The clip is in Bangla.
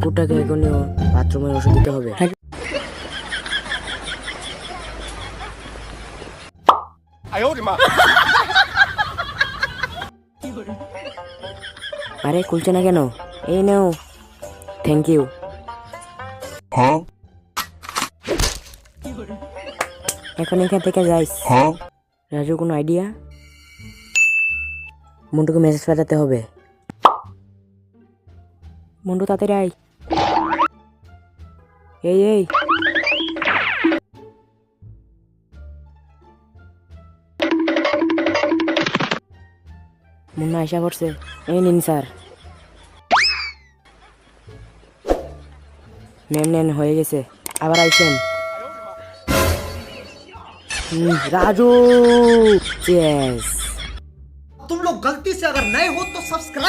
কুকুরটাকে এখনই বাথরুমের ওষুধ দিতে হবে। আরে খুলছে না কেন? এই নাও, থ্যাংক ইউ। এখন এখান থেকে যাইস। রাজু, কোনো আইডিয়া? মন্টুকে মেসেজ পাঠাতে হবে। মন্টু তাড়াতাড়ি আয়। এই মুন্না আশা করছে। এই নিন স্যার। নেন হয়ে গেছে। আবার আইছেন। राजू, यस। तुम लोग गलती से अगर नए हो तो सब्सक्राइब